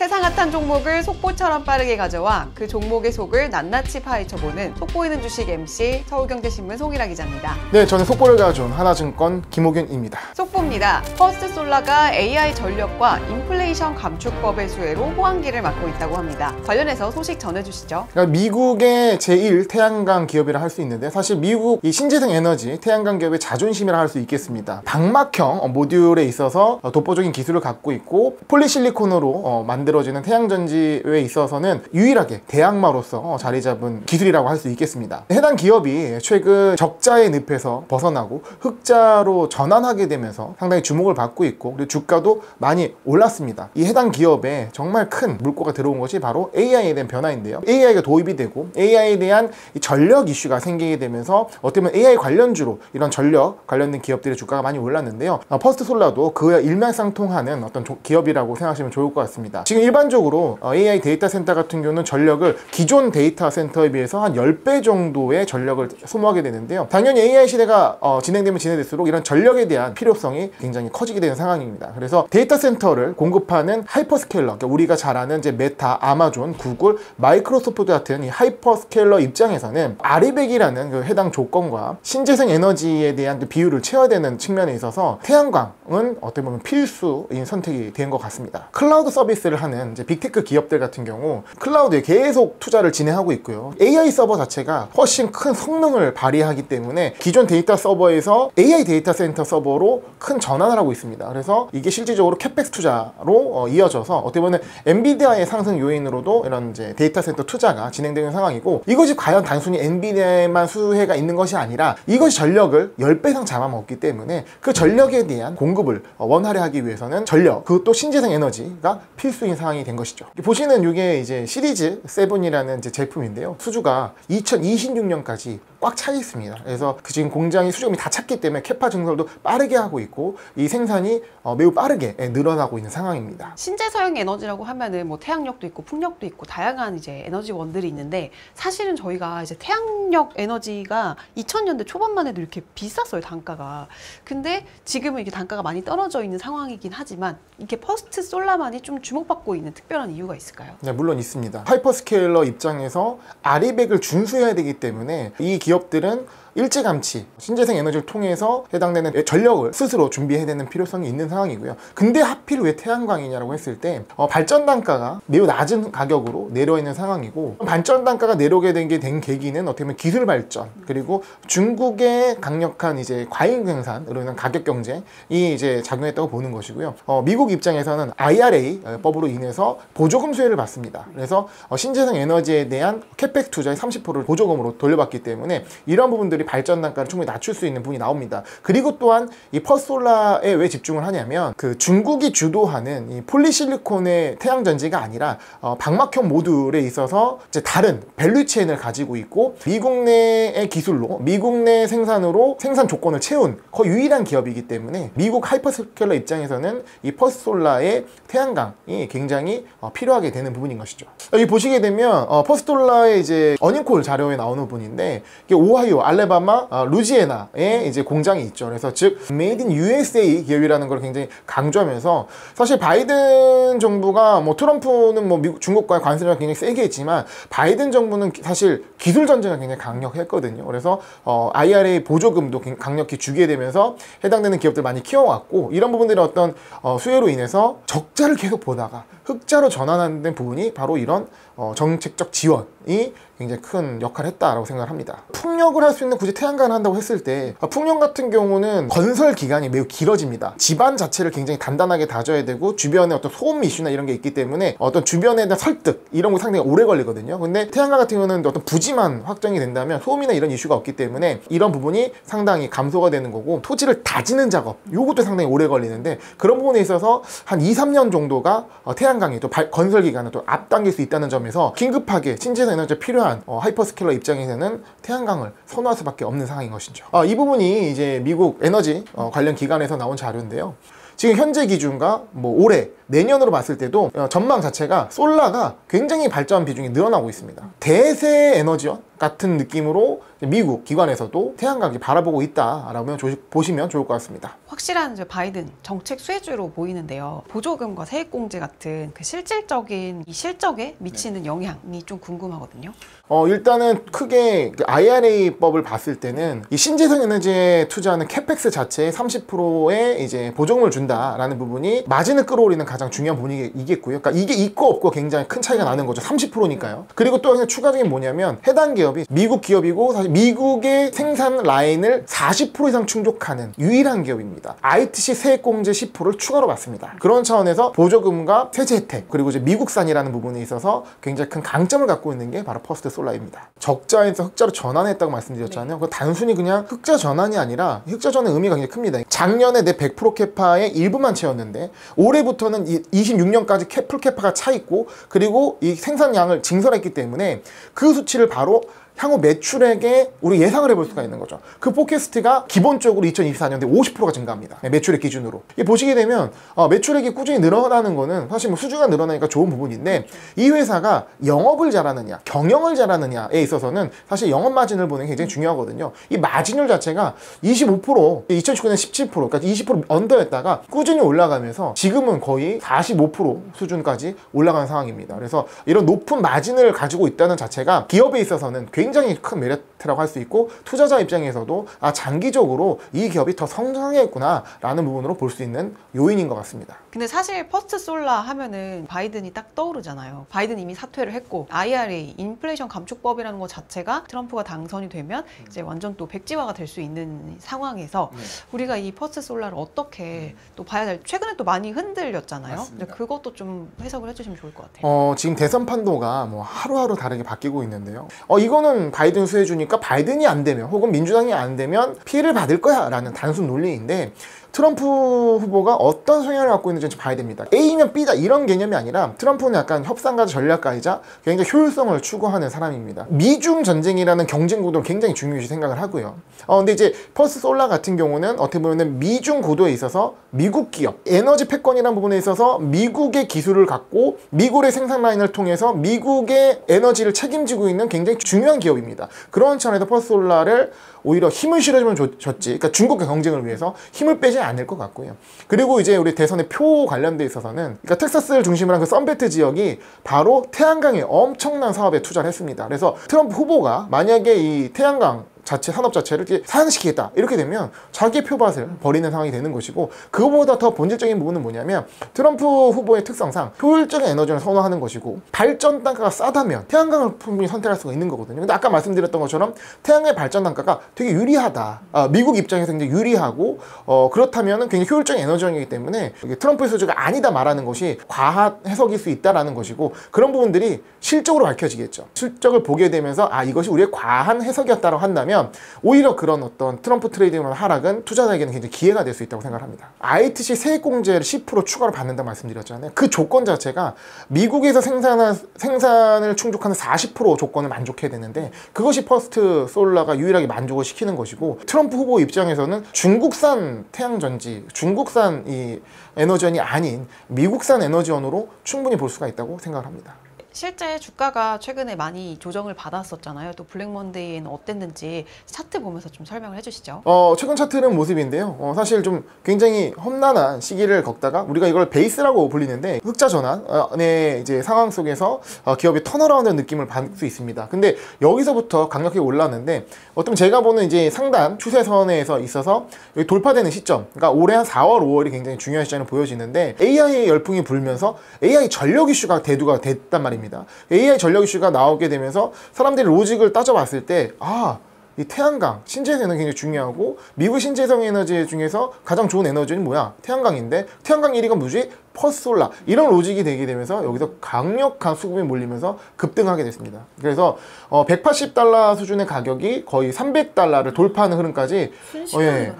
세상 핫한 종목을 속보처럼 빠르게 가져와 그 종목의 속을 낱낱이 파헤쳐보는 속보이는 주식 MC 서울경제신문 송일아 기자입니다. 네, 저는 속보를 가져온 하나증권 김호균입니다. 속보입니다. 퍼스트솔라가 AI 전력과 인플레이션 감축법의 수혜로 호황기를 맞고 있다고 합니다. 관련해서 소식 전해주시죠. 그러니까 미국의 제1 태양광 기업이라 할 수 있는데, 사실 미국 이 신재생 에너지 태양광 기업의 자존심이라 할 수 있겠습니다. 방막형 모듈에 있어서 독보적인 기술을 갖고 있고, 폴리실리콘으로 만들어지는 태양전지에 있어서는 유일하게 대항마로서 자리 잡은 기술이라고 할 수 있겠습니다. 해당 기업이 최근 적자의 늪에서 벗어나고 흑자로 전환하게 되면서 상당히 주목을 받고 있고, 그리고 주가도 많이 올랐습니다. 이 해당 기업에 정말 큰 물꼬가 들어온 것이 바로 AI에 대한 변화인데요. AI가 도입이 되고 AI에 대한 전력 이슈가 생기게 되면서 어떻게 보면 AI 관련주로 이런 전력 관련된 기업들의 주가가 많이 올랐는데요. 퍼스트솔라도 그와 일맥상통하는 어떤 기업이라고 생각하시면 좋을 것 같습니다. 지금 일반적으로 AI 데이터 센터 같은 경우는 전력을 기존 데이터 센터에 비해서 한 10배 정도의 전력을 소모하게 되는데요. 당연히 AI 시대가 진행되면 진행될수록 이런 전력에 대한 필요성이 굉장히 커지게 되는 상황입니다. 그래서 데이터 센터를 공급하는 하이퍼스케일러, 그러니까 우리가 잘 아는 이제 메타, 아마존, 구글, 마이크로소프트 같은 이 하이퍼스케일러 입장에서는 아리백이라는 그 해당 조건과 신재생 에너지에 대한 그 비율을 채워야 되는 측면에 있어서 태양광은 어떻게 보면 필수인 선택이 된 것 같습니다. 클라우드 서비스를 하는 이제 빅테크 기업들 같은 경우 클라우드에 계속 투자를 진행하고 있고요. AI 서버 자체가 훨씬 큰 성능을 발휘하기 때문에 기존 데이터 서버에서 AI 데이터 센터 서버로 큰 전환을 하고 있습니다. 그래서 이게 실질적으로 캐펙스 투자로 이어져서 어떻게 보면 엔비디아의 상승 요인으로도 이런 이제 데이터 센터 투자가 진행되는 상황이고, 이것이 과연 단순히 엔비디아에만 수혜가 있는 것이 아니라 이것이 전력을 10배 이상 잡아먹기 때문에 그 전력에 대한 공급을 원활히 하기 위해서는 전력, 그것도 신재생 에너지가 필수인 상황이 된 것이죠. 보시는 이게 이제 시리즈 7이라는 이제 제품인데요. 수주가 2026년까지 꽉 차 있습니다. 그래서 지금 공장이 수주금이 다 찼기 때문에 캐파 증설도 빠르게 하고 있고, 이 생산이 매우 빠르게 늘어나고 있는 상황입니다. 신재생 에너지라고 하면은 뭐 태양력도 있고 풍력도 있고 다양한 이제 에너지원들이 있는데, 사실은 저희가 이제 태양력 에너지가 2000년대 초반만 해도 이렇게 비쌌어요, 단가가. 근데 지금은 이게 단가가 많이 떨어져 있는 상황이긴 하지만 이게 퍼스트 솔라만이 좀 주목받고 있는 특별한 이유가 있을까요? 네, 물론 있습니다. 하이퍼스케일러 입장에서 아리백을 준수해야 되기 때문에 이 기업들은 일찌감치 신재생 에너지를 통해서 해당되는 전력을 스스로 준비해야 되는 필요성이 있는 상황이고요. 근데 하필 왜 태양광이냐라고 했을 때 발전 단가가 매우 낮은 가격으로 내려 있는 상황이고, 발전 단가가 내려오게 된 계기는 어떻게 보면 기술 발전, 그리고 중국의 강력한 이제 과잉 생산으로 인한 가격 경쟁이 이제 작용했다고 보는 것이고요. 미국 입장에서는 IRA 법으로 인해서 보조금 수혜를 받습니다. 그래서 신재생 에너지에 대한 캐펙 투자의 30%를 보조금으로 돌려받기 때문에 이런 부분들이 발전 단가를 충분히 낮출 수 있는 부분이 나옵니다. 그리고 또한 이 퍼스솔라에 왜 집중을 하냐면, 그 중국이 주도하는 이 폴리실리콘의 태양전지가 아니라 방막형 모듈에 있어서 이제 다른 밸류체인을 가지고 있고, 미국 내의 기술로 미국 내 생산으로 생산 조건을 채운 거의 유일한 기업이기 때문에 미국 하이퍼스케일러 입장에서는 이 퍼스솔라의 태양광이 굉장히 필요하게 되는 부분인 것이죠. 여기 보시게 되면 퍼스솔라의 이제 어닝콜 자료에 나오는 부분인데, 이게 오하이오, 알레바마, 루지애나에 이제 공장이 있죠. 그래서 즉 메이드 인 USA 기업이라는 걸 굉장히 강조하면서, 사실 바이든 정부가 뭐 트럼프는 뭐 미국, 중국과의 관세가 굉장히 세게 했지만 바이든 정부는 사실 기술 전쟁을 굉장히 강력했거든요. 그래서 IRA 보조금도 강력히 주게 되면서 해당되는 기업들 많이 키워왔고, 이런 부분들의 어떤 수혜로 인해서 적자를 계속 보다가 흑자로 전환하는 부분이 바로 이런 정책적 지원이 굉장히 큰 역할을 했다라고 생각을 합니다. 풍력을 할 수 있는 굳이 태양광을 한다고 했을 때, 풍력 같은 경우는 건설 기간이 매우 길어집니다. 집안 자체를 굉장히 단단하게 다져야 되고, 주변에 어떤 소음 이슈나 이런 게 있기 때문에 어떤 주변에 대한 설득 이런 거 상당히 오래 걸리거든요. 근데 태양광 같은 경우는 어떤 부지만 확정이 된다면 소음이나 이런 이슈가 없기 때문에 이런 부분이 상당히 감소가 되는 거고, 토지를 다지는 작업 요것도 상당히 오래 걸리는데, 그런 부분에 있어서 한 2-3년 정도가 태양광이 또 건설 기간을 또 앞당길 수 있다는 점에서 긴급하게 신재생 에너지가 필요한 하이퍼스케일러 입장에서는 태양광을 선호할 수밖에 없는 상황인 것이죠. 이 부분이 이제 미국 에너지 관련 기관에서 나온 자료인데요. 지금 현재 기준과 뭐 올해, 내년으로 봤을 때도 전망 자체가 솔라가 굉장히 발전 비중이 늘어나고 있습니다. 대세 에너지원, 같은 느낌으로 미국 기관에서도 태양광이 바라보고 있다라고 보시면 좋을 것 같습니다. 확실한 이제 바이든 정책 수혜주로 보이는데요. 보조금과 세액공제 같은 그 실질적인 이 실적에 미치는 영향이 좀 궁금하거든요. 일단은 크게 IRA법을 봤을 때는 이 신재생 에너지에 투자하는 캐펙스 자체에 30%의 이제 보조금을 준다라는 부분이 마진을 끌어올리는 가장 중요한 부분이겠고요. 그러니까 이게 있고 없고 굉장히 큰 차이가 나는 거죠. 30%니까요. 그리고 또 하나 추가적인 뭐냐면 해당 기업이 미국 기업이고 사실 미국의 생산 라인을 40% 이상 충족하는 유일한 기업입니다. ITC 세액공제 10%를 추가로 받습니다. 그런 차원에서 보조금과 세제 혜택 그리고 이제 미국산이라는 부분에 있어서 굉장히 큰 강점을 갖고 있는 게 바로 퍼스트 솔라입니다. 적자에서 흑자로 전환했다고 말씀드렸잖아요. 그 단순히 그냥 흑자 전환이 아니라 흑자 전환의 의미가 굉장히 큽니다. 작년에 내 100% 캐파의 일부만 채웠는데 올해부터는 26년까지 풀 캐파가 차 있고 그리고 이 생산량을 증설했기 때문에 그 수치를 바로 향후 매출액에 우리 예상을 해볼 수가 있는 거죠. 그 포캐스트가 기본적으로 2024년도에 50%가 증가합니다. 매출액 기준으로. 보시게 되면 매출액이 꾸준히 늘어나는 거는 사실 뭐 수주가 늘어나니까 좋은 부분인데 이 회사가 영업을 잘하느냐 경영을 잘하느냐에 있어서는 사실 영업 마진을 보는 게 굉장히 중요하거든요. 이 마진율 자체가 25% 2019년 17% 그러니까 20% 언더였다가 꾸준히 올라가면서 지금은 거의 45% 수준까지 올라가는 상황입니다. 그래서 이런 높은 마진을 가지고 있다는 자체가 기업에 있어서는 굉장히 큰 메리트라고 할 수 있고 투자자 입장에서도 장기적으로 이 기업이 더 성장하겠구나 라는 부분으로 볼 수 있는 요인인 것 같습니다. 근데 사실 퍼스트 솔라 하면은 바이든이 딱 떠오르잖아요. 바이든 이미 사퇴를 했고 IRA 인플레이션 감축법이라는 것 자체가 트럼프가 당선이 되면 이제 완전 또 백지화가 될 수 있는 상황에서 우리가 이 퍼스트 솔라를 어떻게 또 봐야 될 최근에 또 많이 흔들렸잖아요. 근데 그것도 좀 해석을 해주시면 좋을 것 같아요. 지금 대선 판도가 뭐 하루하루 다르게 바뀌고 있는데요. 이거는 바이든 수혜주니까 바이든이 안 되면 혹은 민주당이 안 되면 피해를 받을 거야 라는 단순 논리인데 트럼프 후보가 어떤 성향을 갖고 있는지 좀 봐야 됩니다. A면 B다 이런 개념이 아니라 트럼프는 약간 협상가 전략가이자 굉장히 효율성을 추구하는 사람입니다. 미중 전쟁이라는 경쟁 구도를 굉장히 중요시 생각을 하고요. 근데 이제 퍼스트 솔라 같은 경우는 어떻게 보면 미중 구도에 있어서 미국 기업, 에너지 패권이라는 부분에 있어서 미국의 기술을 갖고 미국의 생산 라인을 통해서 미국의 에너지를 책임지고 있는 굉장히 중요한 기업입니다. 그런 차원에서 퍼스트 솔라를 오히려 힘을 실어주면 좋지. 그러니까 중국과 경쟁을 위해서 힘을 빼지 않을 것 같고요. 그리고 이제 우리 대선의 표 관련돼 있어서는 그러니까 텍사스를 중심으로 한 그 썬벨트 지역이 바로 태양광에 엄청난 사업에 투자를 했습니다. 그래서 트럼프 후보가 만약에 이 태양광 산업 자체를 이렇게 사양시키겠다 이렇게 되면 자기의 표밭을 버리는 상황이 되는 것이고 그거보다 더 본질적인 부분은 뭐냐면 트럼프 후보의 특성상 효율적인 에너지를 선호하는 것이고 발전 단가가 싸다면 태양광을 충분히 선택할 수가 있는 거거든요. 근데 아까 말씀드렸던 것처럼 태양의 발전 단가가 되게 유리하다. 미국 입장에서 굉장히 유리하고 그렇다면 굉장히 효율적인 에너지원이기 때문에 트럼프의 소주가 아니다 말하는 것이 과한 해석일 수 있다라는 것이고 그런 부분들이 실적으로 밝혀지겠죠. 실적을 보게 되면서 이것이 우리의 과한 해석이었다고 한다면 오히려 그런 어떤 트럼프 트레이딩의 하락은 투자자에게는 굉장히 기회가 될 수 있다고 생각합니다. ITC 세액공제를 10% 추가로 받는다고 말씀드렸잖아요. 그 조건 자체가 미국에서 생산을 충족하는 40% 조건을 만족해야 되는데 그것이 퍼스트 솔라가 유일하게 만족을 시키는 것이고 트럼프 후보 입장에서는 중국산 태양전지, 중국산 이 에너지원이 아닌 미국산 에너지원으로 충분히 볼 수가 있다고 생각을 합니다. 실제 주가가 최근에 많이 조정을 받았었잖아요. 또 블랙먼데이에는 어땠는지 차트 보면서 좀 설명을 해주시죠. 최근 차트는 모습인데요. 사실 좀 굉장히 험난한 시기를 겪다가 우리가 이걸 베이스라고 불리는데 흑자 전환의 이제 상황 속에서 기업이 턴어라운드 느낌을 받을 수 있습니다. 근데 여기서부터 강력하게 올랐는데 어쩌면 제가 보는 이제 상단 추세선에서 있어서 여기 돌파되는 시점, 그러니까 올해 한 4월, 5월이 굉장히 중요한 시점으로 보여지는데 AI 열풍이 불면서 AI 전력 이슈가 대두가 됐단 말입니다. AI 전력 이슈가 나오게 되면서 사람들이 로직을 따져봤을 때 이 태양광, 신재생 에너지 굉장히 중요하고 미국 신재생 에너지 중에서 가장 좋은 에너지는 뭐야? 태양광인데 태양광 1위가 뭐지? 퍼스트 솔라 이런 로직이 되게 되면서 여기서 강력한 수급이 몰리면서 급등하게 됐습니다. 그래서 180달러 수준의 가격이 거의 300달러를 돌파하는 흐름까지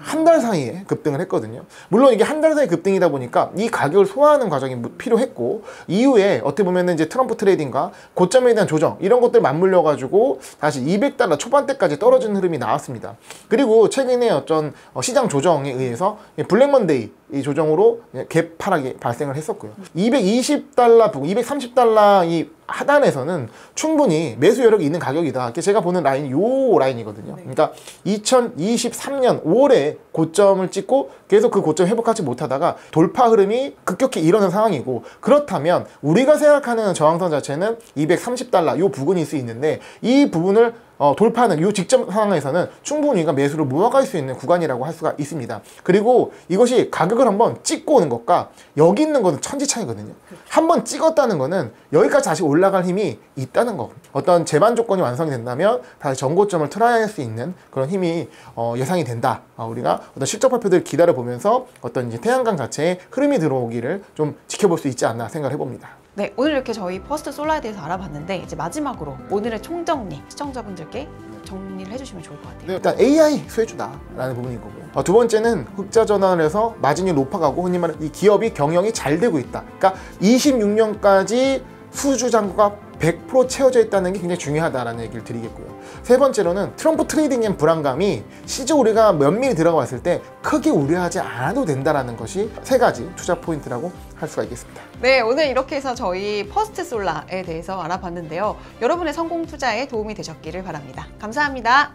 한 달 사이에 급등을 했거든요. 물론 이게 한 달 사이 급등이다 보니까 이 가격을 소화하는 과정이 필요했고 이후에 어떻게 보면 이제 트럼프 트레이딩과 고점에 대한 조정 이런 것들 맞물려 가지고 다시 200달러 초반대까지 떨어지는 흐름이 나왔습니다. 그리고 최근에 어떤 시장 조정에 의해서 블랙먼데이 이 조정으로 갭하락이 발생을 했었고요. 220달러 부근, 230달러 이 하단에서는 충분히 매수 여력이 있는 가격이다. 제가 보는 라인이 요 라인이거든요. 그러니까 2023년 5월에 고점을 찍고 계속 그 고점 회복하지 못하다가 돌파 흐름이 급격히 일어난 상황이고, 그렇다면 우리가 생각하는 저항선 자체는 230달러 요 부근일 수 있는데, 이 부분을 돌파하는 이 직전 상황에서는 충분히 우리가 매수를 모아갈 수 있는 구간이라고 할 수가 있습니다. 그리고 이것이 가격을 한번 찍고 오는 것과 여기 있는 것은 천지 차이거든요. 한번 찍었다는 거는 여기까지 다시 올라갈 힘이 있다는 거. 어떤 제반 조건이 완성이 된다면 다시 전고점을 트라이할 수 있는 그런 힘이 예상이 된다. 우리가 어떤 실적 발표들 기다려보면서 어떤 이제 태양광 자체에 흐름이 들어오기를 좀 지켜볼 수 있지 않나 생각을 해봅니다. 네, 오늘 이렇게 저희 퍼스트 솔라에 대해서 알아봤는데, 이제 마지막으로 오늘의 총정리, 시청자분들께 정리를 해주시면 좋을 것 같아요. 네, 일단 AI 수혜주다라는 부분인 거고요. 두 번째는 흑자 전환을 해서 마진이 높아가고, 흔히 말하는 이 기업이 경영이 잘 되고 있다. 그러니까 26년까지 수주 잔고가 100% 채워져 있다는 게 굉장히 중요하다라는 얘기를 드리겠고요. 세 번째로는 트럼프 트레이딩엔 불안감이 실제 우리가 면밀히 들어가 봤을 때 크게 우려하지 않아도 된다라는 것이 세 가지 투자 포인트라고 할 수가 있겠습니다. 네, 오늘 이렇게 해서 저희 퍼스트 솔라에 대해서 알아봤는데요. 여러분의 성공 투자에 도움이 되셨기를 바랍니다. 감사합니다.